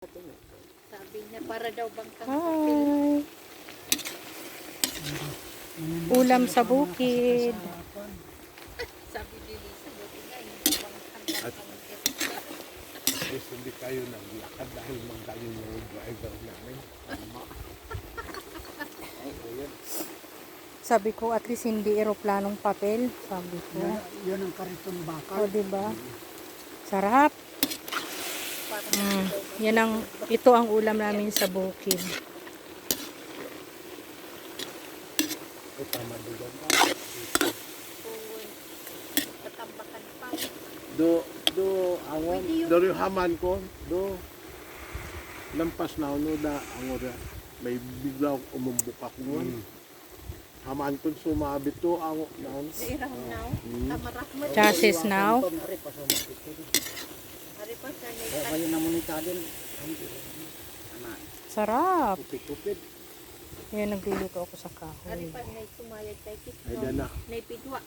Sabi niya, para daw bangkang kapil. Hi. Ulam sa bukid. Sabi ni Lisa, buti nga, hindi bangkang Yes, hindi kayo naglakad dahil magaling yung driver namin. Tama. Sabi ko, at least hindi eroplanong papel. Sabi ko. Yan ang kariton bakal. O, diba? Sarap. Ito ang ulam namin sa bukid. Ay, tama doon. Tatambakan pa. Awon, do haman ko, do lampas na uno da, angora, may bigla umumbukak nun. Haman ko sumabit to, ang naon. Iraw now. Tamarak mo. Chassis now. Hari pa sa niya. Kayo na munita din. Sarap. Kupit-kupit. Yan, nagluluto ako sa Hari kahoy. pa na sumayad kay Kit. Ay, dana. Naipidwa.